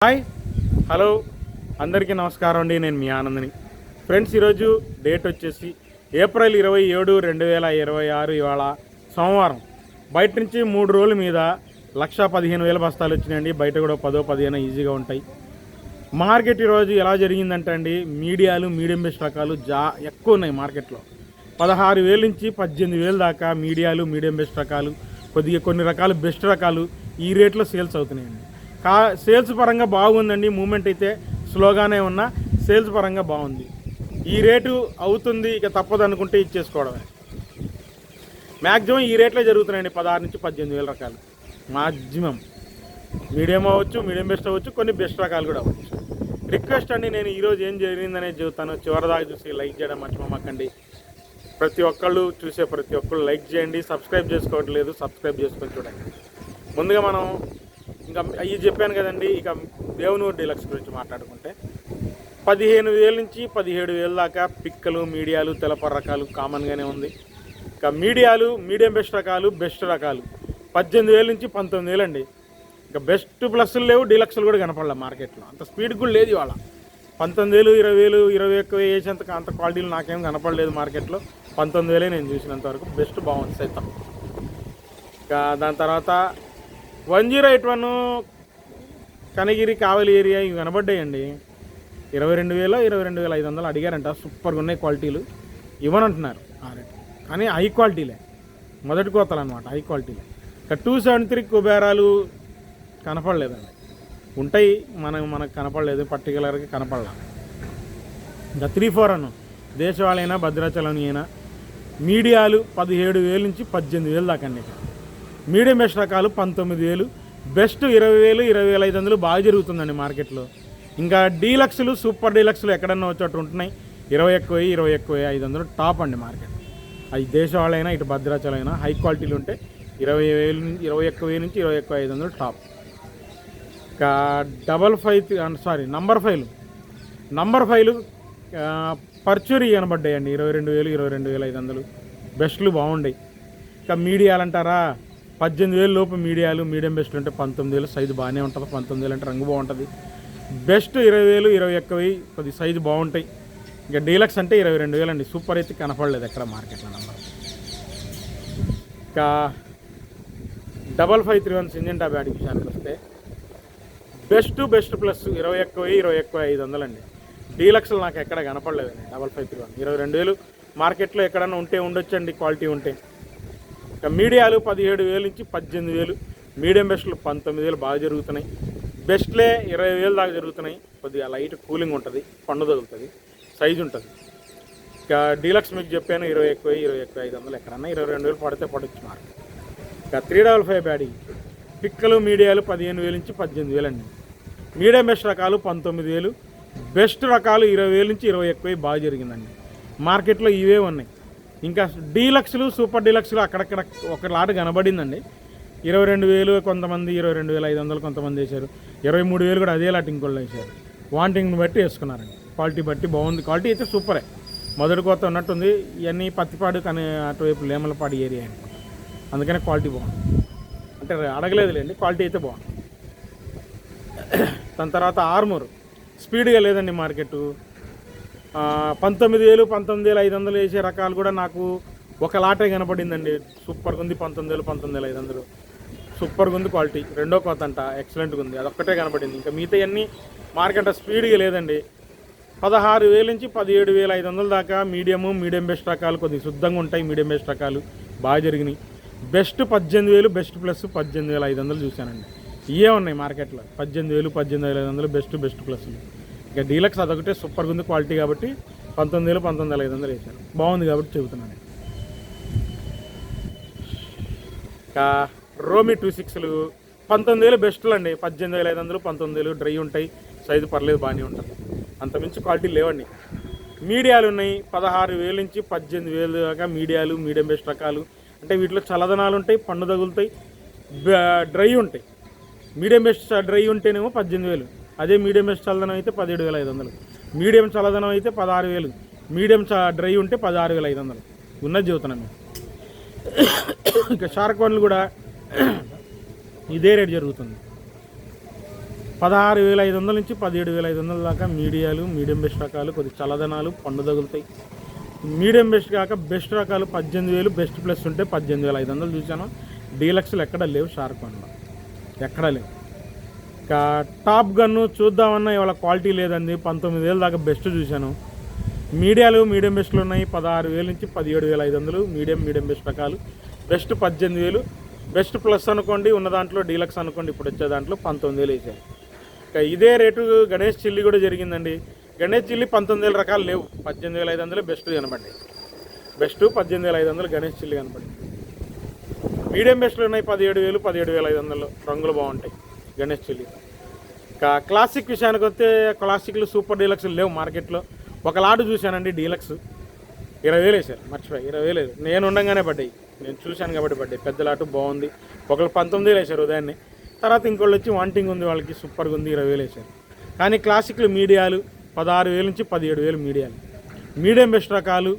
Hi hello అందరికీ నమస్కారం అండి. నేను మీ ఆనందని. ఫ్రెండ్స్, ఈరోజు డేట్ వచ్చేసి ఏప్రిల్ 27, 2026. ఇవాళ సోమవారం. బయట నుంచి 3 రోజుల మీద 1,15,000 బస్తాలు వచ్చినాయండి. బయట కూడా 10-15 ఈజీగా ఉంటాయి. మార్కెట్ ఈరోజు ఎలా జరిగిందంటే అండి, మీడియాలు మీడియం బెస్ట్ రకాలు ఎక్కువ ఉన్నాయి మార్కెట్లో. 16,000 నుంచి 18,000 దాకా మీడియాలు మీడియం బెస్ట్ రకాలు, కొన్ని రకాలు బెస్ట్ రకాలు ఈ రేట్లో సేల్స్ అవుతున్నాయండి. సేల్స్ పరంగా బాగుందండి. మూమెంట్ అయితే స్లోగానే ఉన్న సేల్స్ పరంగా బాగుంది. ఈ రేటు అవుతుంది, ఇక తప్పదు అనుకుంటే ఇచ్చేసుకోవడమే. మ్యాక్సిమం ఈ రేట్లో జరుగుతున్నాయండి. 16 నుంచి 18,000 రకాలు మ్యాక్సిమం. మీడియం అవ్వచ్చు, మీడియం బెస్ట్ అవ్వచ్చు, కొన్ని బెస్ట్ రకాలు కూడా అవ్వచ్చు. రిక్వెస్ట్ అండి, నేను ఈరోజు ఏం జరిగిందనేది చెబుతాను. చివరిదాకా చూసి లైక్ చేయడం మర్చిపోమాకండి. ప్రతి ఒక్కళ్ళు చూసే ప్రతి ఒక్కళ్ళు లైక్ చేయండి. సబ్స్క్రైబ్ చేసుకోవట్లేదు, సబ్స్క్రైబ్ చేసుకొని చూడండి. ముందుగా మనం ఇంకా అవి చెప్పాను కదండి. ఇక దేవనూరు డీలక్స్ గురించి మాట్లాడుకుంటే 15,000 నుంచి 17,000 దాకా పిక్కలు మీడియాలు తెలపర రకాలు కామన్గానే ఉంది. ఇక మీడియాలు మీడియం బెస్ట్ రకాలు బెస్ట్ రకాలు 18,000 నుంచి 19,000 అండి. ఇక బెస్ట్ ప్లస్లు లేవు, డీలక్స్లు కూడా కనపడలే మార్కెట్లో. అంత స్పీడ్ కూడా లేదు ఇవాళ. 19,000, 20,000, 21 వేసేంత అంత క్వాలిటీలు నాకేం కనపడలేదు మార్కెట్లో. 19,000 నేను చూసినంత వరకు బెస్ట్ బాగుంది సైతం. ఇక దాని తర్వాత 1081 కనగిరి కావలి ఏరియా ఇవి కనబడ్డాయండి. 22,000, 22,500 అడిగారంట. సూపర్గా ఉన్నాయి క్వాలిటీలు, ఇవ్వనంటున్నారు ఆ రేటు. కానీ హై క్వాలిటీలే, మొదటి కోతలు అనమాట, హై క్వాలిటీలే. ఇక 273 కుబేరాలు కనపడలేదండి. ఉంటాయి, మనకు కనపడలేదు, పర్టికులర్గా కనపడలా. ఇంకా 341 దేశవాళైనా భద్రాచలం అయినా మీడియాలు 17,000 నుంచి 18,000 దాకా అండి. మీడియం బెస్ట్ రకాలు 19,000, బెస్ట్ 20,000, 20,500 బాగా జరుగుతుందండి మార్కెట్లో. ఇంకా డీలక్స్లు సూపర్ డీలక్స్లు ఎక్కడన్నా వచ్చేట ఉంటున్నాయి. 21,000, 21,500 టాప్ అండి మార్కెట్. అది దేశవాళైనా ఇటు భద్రాచలం అయినా హై క్వాలిటీలు ఉంటే 20,000 నుంచి 21,000 నుంచి 21,500 టాప్. ఇంకా నంబర్ 5 పర్చూరి కనబడ్డాయండి. 22,000, 22,500 బెస్ట్లు బాగుంటాయి. ఇంకా మీడియాలు అంటారా, 18,000 లోపు మీడియాలు మీడియం బెస్ట్ అంటే 19,000 సైజు బాగానే ఉంటుంది. 19,000 అంటే రంగు బాగుంటుంది. బెస్ట్ 20,000, 21,000 కొద్ది సైజు బాగుంటాయి. ఇంకా డీలక్స్ అంటే 22,000 అండి. సూపర్ అయితే కనపడలేదు ఎక్కడ మార్కెట్లో నెంబర్. ఇంకా 5531 సింజెంటా బ్యాడ్ విషయానికి వస్తే బెస్ట్ ప్లస్ 21,000, 21,500 అండి. డీలక్స్లు నాకు ఎక్కడ కనపడలేదండి. 5531 22,000 మార్కెట్లో ఎక్కడన్నా ఉంటే ఉండొచ్చండి క్వాలిటీ ఉంటే. ఇక మీడియాలు 17,000 నుంచి 18,000, మీడియం బెస్ట్లు 19,000 బాగా జరుగుతున్నాయి. బెస్ట్లే 20,000 దాకా జరుగుతున్నాయి. కొద్దిగా లైట్ కూలింగ్ ఉంటుంది, పండు తగులుతుంది, సైజు ఉంటుంది. ఇక డీలక్స్ మీకు చెప్పాను 21,000, 21,500 ఎక్కడన్నా 22,000 పడితే పడవచ్చు మార్కెట్. ఇక 355 బ్యాడీ పిక్కలు మీడియాలు 15,000 నుంచి 18,000 అండి. మీడియం బెస్ట్ రకాలు 19,000, బెస్ట్ రకాలు 20,000 నుంచి 21,000 బాగా జరిగిందండి మార్కెట్లో. ఇవే ఉన్నాయి. ఇంకా డీలక్స్లు సూపర్ డీలక్స్లు అక్కడక్కడ ఒక లాట్ కనబడిందండి. 22,000 కొంతమంది, 22,500 కొంతమంది వేశారు. 23,000 కూడా అదే లాట్ ఇంకోళ్ళు వేశారు. వాంటింగ్ని బట్టి వేసుకున్నారండి. క్వాలిటీ బట్టి బాగుంది. క్వాలిటీ అయితే సూపరే, మొదటి కొత్త ఉన్నట్టుంది. ఇవన్నీ పత్తిపాడు కానీ అటువైపు లేమలపాడు ఏరియా అనుకుంటా, అందుకనే క్వాలిటీ బాగుంది. అంటే అడగలేదులేండి, క్వాలిటీ అయితే బాగుంది. దాని తర్వాత ఆర్మూర్ స్పీడ్గా లేదండి మార్కెట్. 19,000, 19,500 వేసే రకాలు కూడా నాకు ఒక లాటే కనపడిందండి. సూపర్గా ఉంది. 19,000, 19,500 సూపర్గా ఉంది క్వాలిటీ. రెండో కోత అంట ఎక్సలెంట్గా ఉంది, అదొక్కటే కనపడింది. ఇంకా మిగతా అన్నీ మార్కెట్ స్పీడ్గా లేదండి. 16,000 నుంచి 17,500 దాకా మీడియం బెస్ట్ రకాలు కొద్దిగా శుద్ధంగా ఉంటాయి. మీడియం బెస్ట్ రకాలు బాగా జరిగినాయి. బెస్ట్ 18,000, బెస్ట్ ప్లస్ 18,500 చూశానండి. ఇవే ఉన్నాయి మార్కెట్లో. 18,000, 18,500 బెస్ట్ ప్లస్లు. ఇక డీలక్స్ అదొకటే సూపర్గా ఉంది క్వాలిటీ కాబట్టి 19,000, 19,500 వేశారు. బాగుంది కాబట్టి చెబుతున్నాను. ఇంకా రోమి 26లు 19,000 బెస్ట్లు అండి. 18,500, 19,000 డ్రై ఉంటాయి, సైజు పర్లేదు, బాగానే ఉంటుంది. అంతమించి క్వాలిటీ లేవండి. మీడియాలు ఉన్నాయి 16,000 నుంచి 18,000 దాకా మీడియాలు మీడియం బెస్ట్ రకాలు. అంటే వీటిలో చల్లదనాలు ఉంటాయి, పండు తగులుతాయి, డ్రై ఉంటాయి. మీడియం బెస్ట్ డ్రై ఉంటేనేమో 18,000, అదే మీడియం బెస్ట్ చల్లదనం అయితే 17,500, మీడియం చల్లదనం అయితే 16,000, మీడియం డ్రై ఉంటే 16,500 ఉన్నది చెబుతున్నాను. ఇక షార్క్ వన్లు కూడా ఇదే రేట్ జరుగుతుంది. 16,500 నుంచి 17,500 దాకా మీడియాలు, మీడియం బెస్ట్ రకాలు, కొద్ది చల్లదనాలు, పండు తగులుతాయి. మీడియం బెస్ట్ కాక బెస్ట్ రకాలు 18,000, బెస్ట్ ప్లస్ ఉంటే 18,500 చూశాను. డీలక్స్లు ఎక్కడ లేవు, షార్క్ వన్లో ఎక్కడా లేవు. ఇంకా టాప్ గన్ను చూద్దామన్నా ఇవాళ క్వాలిటీ లేదండి. 19,000 దాకా బెస్ట్ చూశాను. మీడియాలు, మీడియం బెస్ట్లు ఉన్నాయి. 16,000 నుంచి 17,500 మీడియం బెస్ట్ రకాలు. బెస్ట్ 18,000, బెస్ట్ ప్లస్ అనుకోండి, ఉన్న దాంట్లో డీలక్స్ అనుకోండి, ఇప్పుడు వచ్చే దాంట్లో 19,000 వేసారు. ఇంకా ఇదే రేటు గణేష్ చిల్లి కూడా జరిగిందండి. గణేష్ చిల్లి 19,000 రకాలు లేవు, 18,500 బెస్ట్ కనపడ్డాయి. బెస్ట్ 18,500 గణేష్ చిల్లి కనపడింది. మీడియం బెస్ట్లు ఉన్నాయి 17,000, 17,500 రంగులు బాగుంటాయి గణేష్ చిల్లి. ఇంకా క్లాసిక్ విషయానికి వస్తే క్లాసిక్లు సూపర్ డీలక్స్ లేవు మార్కెట్లో. ఒక లాటు చూశానండి డీలక్స్ 20,000 వేసారు, మర్చిపోయి 20,000 నేను ఉండగానే పడ్డాయి. నేను చూశాను కాబట్టి పడ్డాయి. పెద్ద లాటు బాగుంది. ఒకళ్ళు 19,000 వేసారు ఉదయాన్నే. తర్వాత ఇంకోళ్ళు వచ్చి వాంటింగ్ ఉంది, వాళ్ళకి సూపర్గా ఉంది, 20,000 వేసారు. కానీ క్లాసిక్లు మీడియాలు 16,000 నుంచి 17,000 మీడియాలు. మీడియం బెస్ట్ రకాలు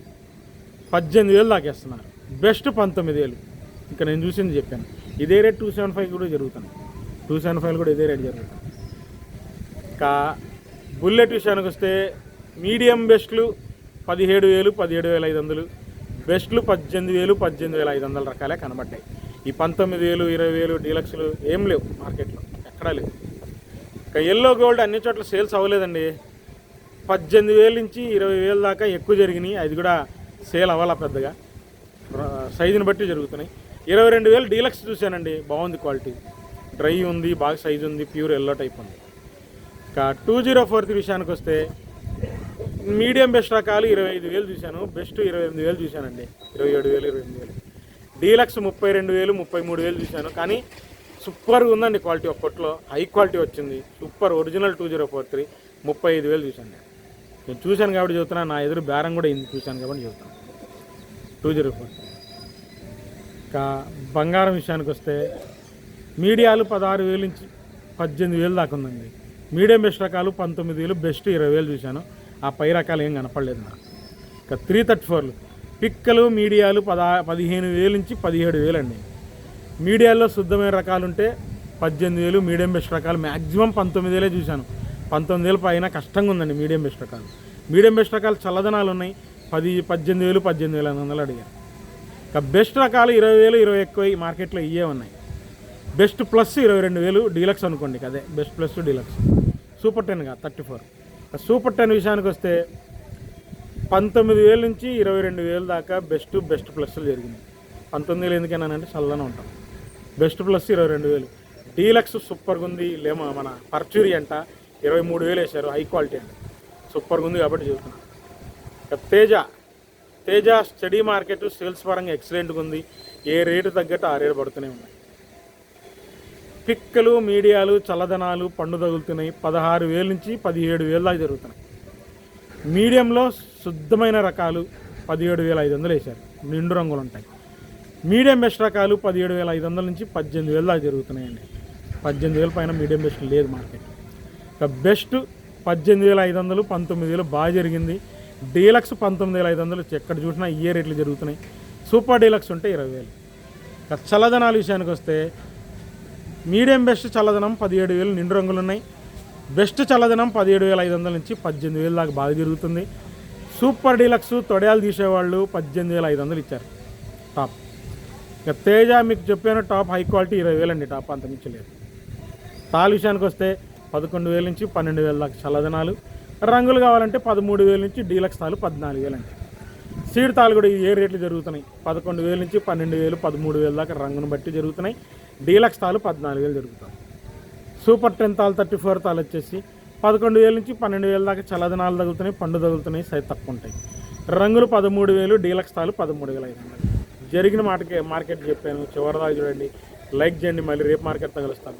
18,000 దాకా వేస్తున్నారు. బెస్ట్ 19,000. ఇంకా నేను చూసింది చెప్పాను. ఇదే రేట్ 275 కూడా జరుగుతుంది. 275 కూడా ఇదే రేట్ జరుగుతుంది. ఇంకా బుల్లెట్ విషయానికి వస్తే మీడియం బెస్ట్లు 17,000, 17,500, బెస్ట్లు 18,000, 18,500 రకాలే కనబడ్డాయి. ఈ 19,000, 20,000 డీలక్స్లు ఏం లేవు మార్కెట్లో, ఎక్కడా లేవు. ఇంకా ఎల్లో గోల్డ్ అన్ని చోట్ల సేల్స్ అవ్వలేదండి. 18,000 నుంచి 20,000 దాకా ఎక్కువ జరిగినాయి. అది కూడా సేల్ అవ్వాలా పెద్దగా, సైజుని బట్టి జరుగుతున్నాయి. 22,000 డీలక్స్ చూశానండి, బాగుంది క్వాలిటీ, డ్రై ఉంది, బాగా సైజు ఉంది, ప్యూర్ ఎల్లో టైప్ ఉంది. ఇంకా 2043 విషయానికి వస్తే మీడియం బెస్ట్ రకాలు 25,000 చూశాను. బెస్ట్ 28,000 చూశానండి. 27,000, 28,000. డీలక్స్ 32,000, 33,000 చూశాను. కానీ సూపర్గా ఉందండి క్వాలిటీ. ఒక్కట్లో హై క్వాలిటీ వచ్చింది, సూపర్ ఒరిజినల్ 2043 35,000 చూశాను. నేను చూశాను కాబట్టి చెబుతున్నాను. నా ఎదురు బేరం కూడా ఇంది చూశాను కాబట్టి చెబుతాను. 2043. ఇంకా బంగారం విషయానికి వస్తే మీడియాలు 16,000 నుంచి 18,000 దాకా ఉందండి. మీడియం బెస్ట్ రకాలు 19,000, బెస్ట్ 20,000 చూశాను. ఆ పై రకాలు ఏం కనపడలేదు నాకు. ఇంకా 334లు పిక్కలు మీడియాలు 15,000 నుంచి 17,000 అండి. మీడియాల్లో శుద్ధమైన రకాలు ఉంటే 18,000, మీడియం బెస్ట్ రకాలు మ్యాక్సిమం 19,000 చూశాను. 19,000 పైన కష్టంగా ఉందండి మీడియం బెస్ట్ రకాలు. మీడియం బెస్ట్ రకాలు చల్లదనాలు ఉన్నాయి. 18,000, 18,500 అడిగారు. ఇంకా బెస్ట్ రకాలు 20,000, 20 ఎక్కువ ఈ మార్కెట్లో ఇవే ఉన్నాయి. బెస్ట్ ప్లస్ 22,000 డీలక్స్ అనుకోండి. అదే బెస్ట్ ప్లస్ డీలక్స్. సూపర్ 10 కాదు 34. సూపర్ 10 విషయానికి వస్తే 19,000 నుంచి 22,000 దాకా బెస్ట్ ప్లస్లు జరిగింది. 19,000 ఎందుకైనానంటే చల్లనే ఉంటాం. Best plus 22,000. డీలక్స్ సూపర్గా ఉంది. లేమో మన పర్చూరి అంట 23,000 వేశారు. హై క్వాలిటీ అంట, సూపర్గా ఉంది కాబట్టి చెబుతున్నాను. తేజ స్టడీ మార్కెట్ సేల్స్ పరంగా ఎక్సలెంట్గా ఉంది. ఏ రేటు తగ్గట్టు ఆ రేటు పడుతూనే ఉన్నాయి. పిక్కలు మీడియాలు చల్లదనాలు పండు తగులుతున్నాయి. 16,000 నుంచి 17,000 దాకా జరుగుతున్నాయి. మీడియంలో శుద్ధమైన రకాలు 17,500 వేశారు. నిండు రంగులు ఉంటాయి. మీడియం బెస్ట్ రకాలు 17,500 నుంచి 18,000 దాకా జరుగుతున్నాయండి. 18,000 పైన మీడియం బెస్ట్ లేదు మార్కెట్. ఇక బెస్ట్ 18,500, 19,000 బాగా జరిగింది. డీలక్స్ 19,500 ఎక్కడ చూసినా ఇయే రేట్లు జరుగుతున్నాయి. సూపర్ డీలక్స్ ఉంటే 20,000. ఇక చల్లదనాల విషయానికి వస్తే మీడియం బెస్ట్ చల్లదనం 17,000 నిండు రంగులు ఉన్నాయి. బెస్ట్ చల్లదనం 17,500 నుంచి 18,000 దాకా బాగా జరుగుతుంది. సూపర్ డీలక్స్ తొడయాలు తీసేవాళ్ళు 18,500 ఇచ్చారు టాప్. ఇక తేజ మీకు చెప్పాను టాప్ హై క్వాలిటీ 20,000 అండి. టాప్ అంత మించలేదు. తాలు విషయానికి వస్తే 11,000 నుంచి 12,000 దాకా చల్లదనాలు. రంగులు కావాలంటే 13,000 నుంచి డీలక్స్ తాలు 14,000 అండి. సీడ్ తాలు కూడా ఏ రేట్లు జరుగుతున్నాయి. 11,000 నుంచి 12,000, 13,000 దాకా రంగును బట్టి జరుగుతున్నాయి. డీలక్స్ తాలు 14,000 జరుగుతాయి. సూపర్ 10 తాలు 34 తాలు వచ్చేసి 11,000 నుంచి 12,000 దాకా చల్లదనాలు తగులుతున్నాయి. పండు తగులుతున్నాయి. సైజ్ తక్కువ ఉంటాయి. రంగులు 13,000, డీలక్స్ తాలు 13,500. జరిగిన మార్కెట్ చెప్పాను. చివరిదాకా చూడండి, లైక్ చేయండి. మళ్ళీ రేపు మార్కెట్ తగులుస్తాను.